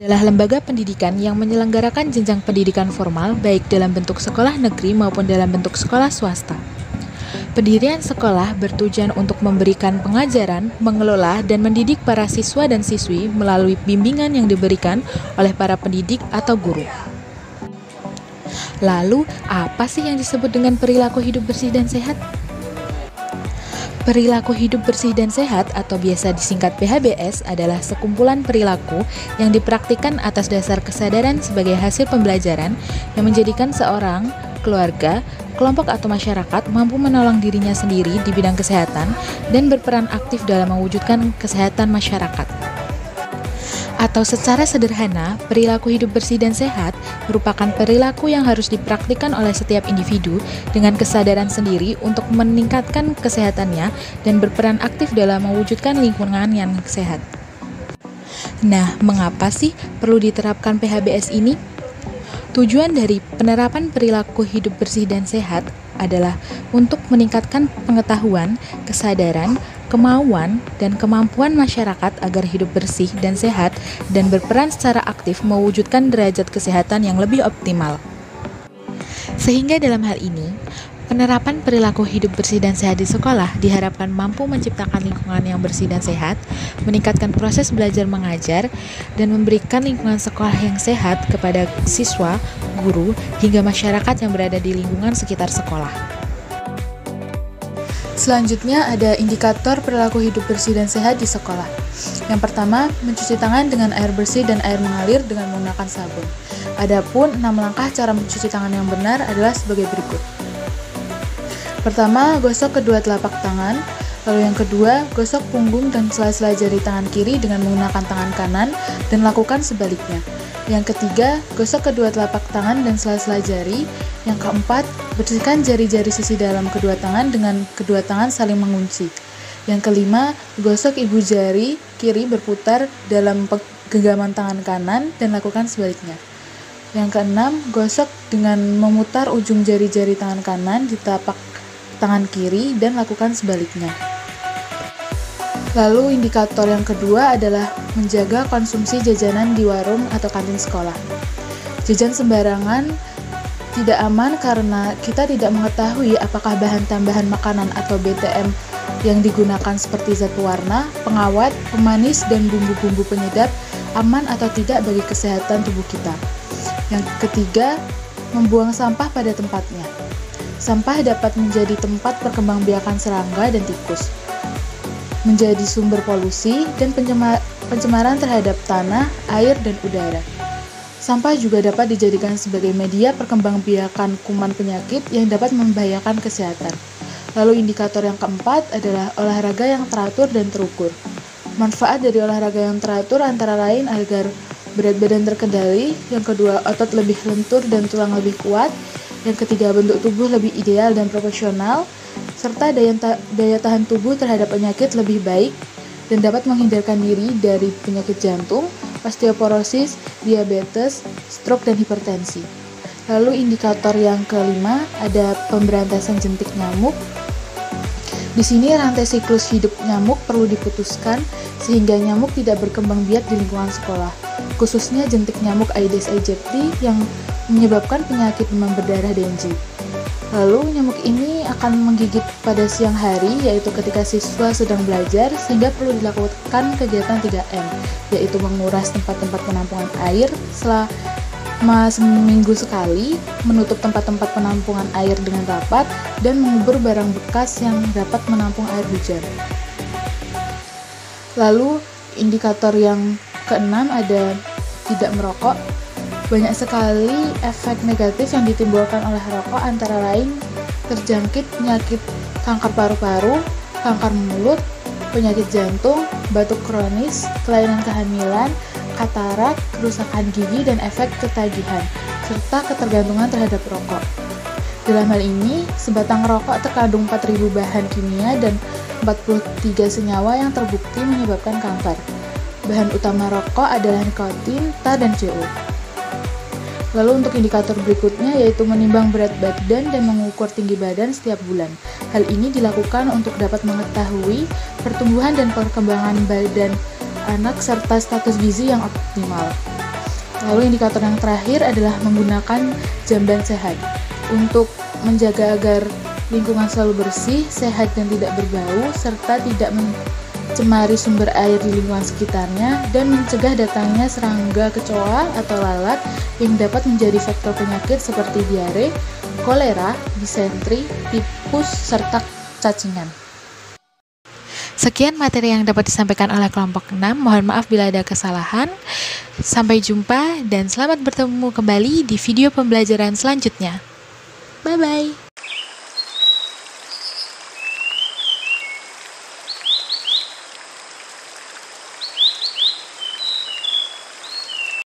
adalah lembaga pendidikan yang menyelenggarakan jenjang pendidikan formal baik dalam bentuk sekolah negeri maupun dalam bentuk sekolah swasta. Pendirian sekolah bertujuan untuk memberikan pengajaran, mengelola, dan mendidik para siswa dan siswi melalui bimbingan yang diberikan oleh para pendidik atau guru. Lalu, apa sih yang disebut dengan perilaku hidup bersih dan sehat? Perilaku hidup bersih dan sehat atau biasa disingkat PHBS adalah sekumpulan perilaku yang dipraktikkan atas dasar kesadaran sebagai hasil pembelajaran yang menjadikan seorang, keluarga, kelompok atau masyarakat mampu menolong dirinya sendiri di bidang kesehatan dan berperan aktif dalam mewujudkan kesehatan masyarakat. Atau secara sederhana, perilaku hidup bersih dan sehat merupakan perilaku yang harus dipraktikkan oleh setiap individu dengan kesadaran sendiri untuk meningkatkan kesehatannya dan berperan aktif dalam mewujudkan lingkungan yang sehat. Nah, mengapa sih perlu diterapkan PHBS ini? Tujuan dari penerapan perilaku hidup bersih dan sehat adalah untuk meningkatkan pengetahuan, kesadaran, kemauan, dan kemampuan masyarakat agar hidup bersih dan sehat dan berperan secara aktif mewujudkan derajat kesehatan yang lebih optimal. Sehingga dalam hal ini, penerapan perilaku hidup bersih dan sehat di sekolah diharapkan mampu menciptakan lingkungan yang bersih dan sehat, meningkatkan proses belajar mengajar, dan memberikan lingkungan sekolah yang sehat kepada siswa, guru, hingga masyarakat yang berada di lingkungan sekitar sekolah. Selanjutnya ada indikator perilaku hidup bersih dan sehat di sekolah. Yang pertama, mencuci tangan dengan air bersih dan air mengalir dengan menggunakan sabun. Adapun 6 langkah cara mencuci tangan yang benar adalah sebagai berikut. Pertama, gosok kedua telapak tangan. Lalu yang kedua, gosok punggung dan sela-sela jari tangan kiri dengan menggunakan tangan kanan dan lakukan sebaliknya. Yang ketiga, gosok kedua telapak tangan dan sela-sela jari. Yang keempat, bersihkan jari-jari sisi dalam kedua tangan dengan kedua tangan saling mengunci. Yang kelima, gosok ibu jari kiri berputar dalam genggaman tangan kanan dan lakukan sebaliknya. Yang keenam, gosok dengan memutar ujung jari-jari tangan kanan di telapak tangan kiri dan lakukan sebaliknya. Lalu indikator yang kedua adalah menjaga konsumsi jajanan di warung atau kantin sekolah. Jajan sembarangan tidak aman karena kita tidak mengetahui apakah bahan tambahan makanan atau BTM yang digunakan seperti zat pewarna, pengawet, pemanis, dan bumbu-bumbu penyedap aman atau tidak bagi kesehatan tubuh kita. Yang ketiga, membuang sampah pada tempatnya. Sampah dapat menjadi tempat perkembangbiakan serangga dan tikus, menjadi sumber polusi dan pencemaran terhadap tanah, air, dan udara. Sampah juga dapat dijadikan sebagai media perkembangbiakan kuman penyakit yang dapat membahayakan kesehatan. Lalu indikator yang keempat adalah olahraga yang teratur dan terukur. Manfaat dari olahraga yang teratur antara lain agar berat badan terkendali, yang kedua otot lebih lentur dan tulang lebih kuat, yang ketiga bentuk tubuh lebih ideal dan proporsional, serta daya tahan tubuh terhadap penyakit lebih baik dan dapat menghindarkan diri dari penyakit jantung, osteoporosis, diabetes, stroke, dan hipertensi. Lalu indikator yang kelima ada pemberantasan jentik nyamuk. Di sini rantai siklus hidup nyamuk perlu diputuskan sehingga nyamuk tidak berkembang biak di lingkungan sekolah, khususnya jentik nyamuk Aedes aegypti yang menyebabkan penyakit demam berdarah Dengue. Lalu nyamuk ini akan menggigit pada siang hari, yaitu ketika siswa sedang belajar, sehingga perlu dilakukan kegiatan 3M, yaitu menguras tempat-tempat penampungan air selama seminggu sekali, menutup tempat-tempat penampungan air dengan rapat, dan mengubur barang bekas yang dapat menampung air hujan. Lalu indikator yang keenam ada tidak merokok. Banyak sekali efek negatif yang ditimbulkan oleh rokok, antara lain terjangkit penyakit kanker paru-paru, kanker mulut, penyakit jantung, batuk kronis, kelainan kehamilan, katarak, kerusakan gigi, dan efek ketagihan, serta ketergantungan terhadap rokok. Dalam hal ini, sebatang rokok terkandung 4.000 bahan kimia dan 43 senyawa yang terbukti menyebabkan kanker. Bahan utama rokok adalah nikotin, tar, dan CO. Lalu untuk indikator berikutnya yaitu menimbang berat badan dan mengukur tinggi badan setiap bulan. Hal ini dilakukan untuk dapat mengetahui pertumbuhan dan perkembangan badan anak serta status gizi yang optimal. Lalu indikator yang terakhir adalah menggunakan jamban sehat untuk menjaga agar lingkungan selalu bersih, sehat dan tidak berbau, serta tidak mencemari sumber air di lingkungan sekitarnya, dan mencegah datangnya serangga kecoa atau lalat yang dapat menjadi faktor penyakit seperti diare, kolera, disentri, tipus, serta cacingan. Sekian materi yang dapat disampaikan oleh kelompok 6. Mohon maaf bila ada kesalahan. Sampai jumpa dan selamat bertemu kembali di video pembelajaran selanjutnya. Bye-bye.